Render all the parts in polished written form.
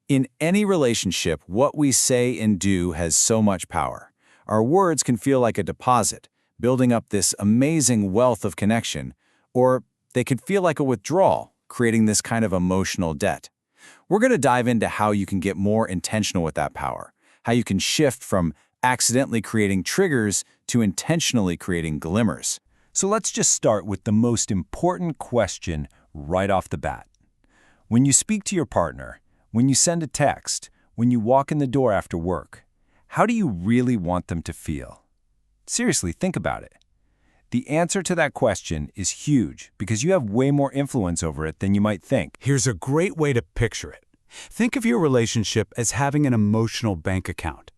In any relationship, what we say and do has so much power. Our words can feel like a deposit, building up this amazing wealth of connection, or they can feel like a withdrawal, creating this kind of emotional debt. We're going to dive into how you can get more intentional with that power, how you can shift from accidentally creating triggers to intentionally creating glimmers. So let's just start with the most important question right off the bat. When you speak to your partner, when you send a text, when you walk in the door after work, how do you really want them to feel? Seriously, think about it. The answer to that question is huge because you have way more influence over it than you might think. Here's a great way to picture it. Think of your relationship as having an emotional bank account.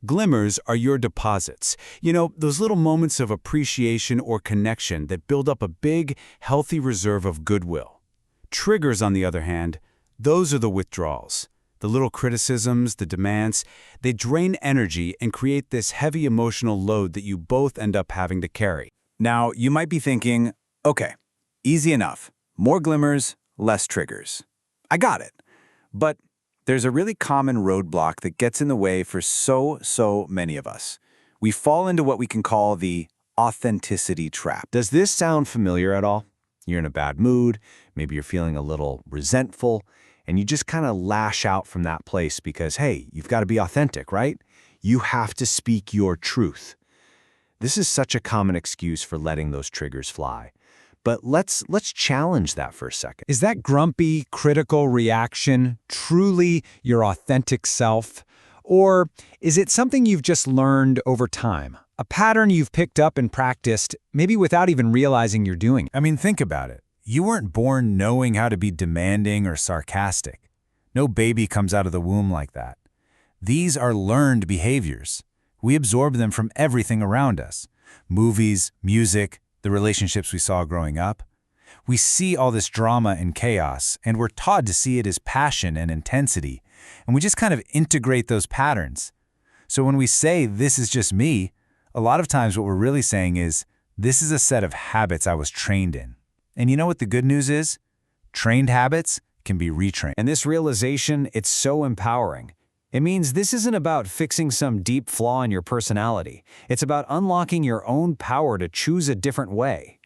Glimmers are your deposits. You know, those little moments of appreciation or connection that build up a big, healthy reserve of goodwill. Triggers, on the other hand, those are the withdrawals. The little criticisms, the demands, they drain energy and create this heavy emotional load that you both end up having to carry. Now, you might be thinking, okay, easy enough. More glimmers, less triggers. I got it. But there's a really common roadblock that gets in the way for so many of us. We fall into what we can call the authenticity trap. Does this sound familiar at all? You're in a bad mood, maybe you're feeling a little resentful, and you just kind of lash out from that place because, hey, you've got to be authentic, right? You have to speak your truth. This is such a common excuse for letting those triggers fly. But let's challenge that for a second. Is that grumpy, critical reaction truly your authentic self? Or is it something you've just learned over time? A pattern you've picked up and practiced, maybe without even realizing you're doing it? I mean, think about it. You weren't born knowing how to be demanding or sarcastic. No baby comes out of the womb like that. These are learned behaviors. We absorb them from everything around us. Movies, music, the relationships we saw growing up. We see all this drama and chaos, and we're taught to see it as passion and intensity, and we just kind of integrate those patterns. So when we say, this is just me, a lot of times what we're really saying is, this is a set of habits I was trained in. And you know what the good news is? Trained habits can be retrained. And this realization, it's so empowering. It means this isn't about fixing some deep flaw in your personality. It's about unlocking your own power to choose a different way.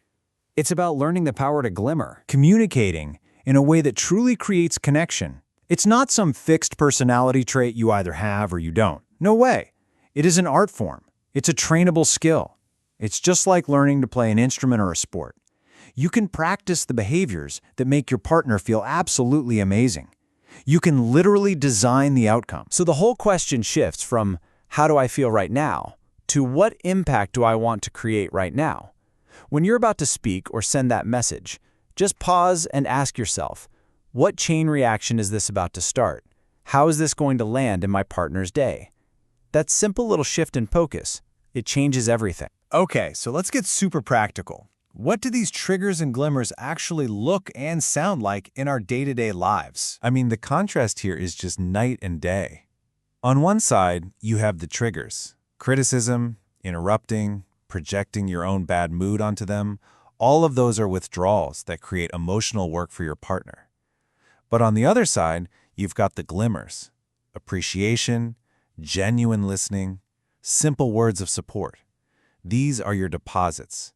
It's about learning the power to glimmer. Communicating in a way that truly creates connection. It's not some fixed personality trait you either have or you don't. No way. It is an art form. It's a trainable skill. It's just like learning to play an instrument or a sport. You can practice the behaviors that make your partner feel absolutely amazing. You can literally design the outcome. So the whole question shifts from, how do I feel right now, to what impact do I want to create right now? When you're about to speak or send that message, just pause and ask yourself, what chain reaction is this about to start? How is this going to land in my partner's day? That simple little shift in focus, it changes everything. Okay, so let's get super practical. What do these triggers and glimmers actually look and sound like in our day-to-day lives? I mean, the contrast here is just night and day. On one side, you have the triggers. Criticism, interrupting, projecting your own bad mood onto them. All of those are withdrawals that create emotional work for your partner. But on the other side, you've got the glimmers. Appreciation, genuine listening, simple words of support. These are your deposits.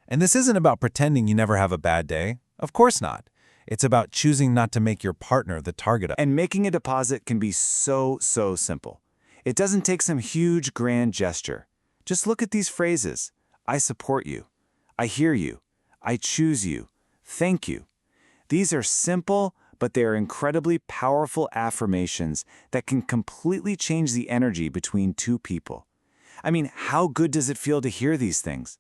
And this isn't about pretending you never have a bad day. Of course not. It's about choosing not to make your partner the target of. And making a deposit can be so simple. It doesn't take some huge grand gesture. Just look at these phrases. I support you. I hear you. I choose you. Thank you. These are simple, but they are incredibly powerful affirmations that can completely change the energy between two people. I mean, how good does it feel to hear these things?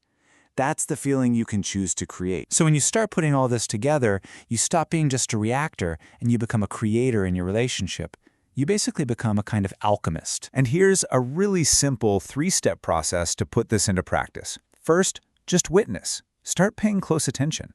That's the feeling you can choose to create. So when you start putting all this together, you stop being just a reactor and you become a creator in your relationship. You basically become a kind of alchemist. And here's a really simple 3-step process to put this into practice. First, just witness. Start paying close attention.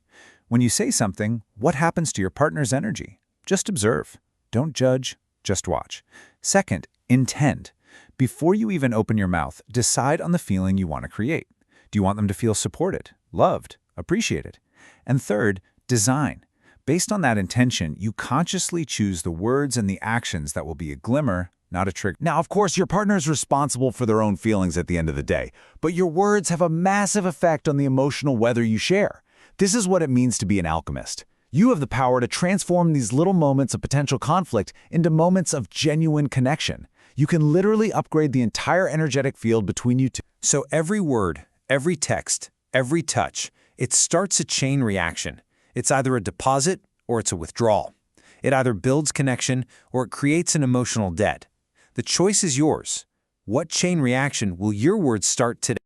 When you say something, what happens to your partner's energy? Just observe. Don't judge, just watch. Second, intend. Before you even open your mouth, decide on the feeling you want to create. Do you want them to feel supported, loved, appreciated? And third, design. Based on that intention, you consciously choose the words and the actions that will be a glimmer, not a trigger. Now, of course, your partner is responsible for their own feelings at the end of the day, but your words have a massive effect on the emotional weather you share. This is what it means to be an alchemist. You have the power to transform these little moments of potential conflict into moments of genuine connection. You can literally upgrade the entire energetic field between you two. So every word, every text, every touch, it starts a chain reaction. It's either a deposit or it's a withdrawal. It either builds connection or it creates an emotional debt. The choice is yours. What chain reaction will your words start today?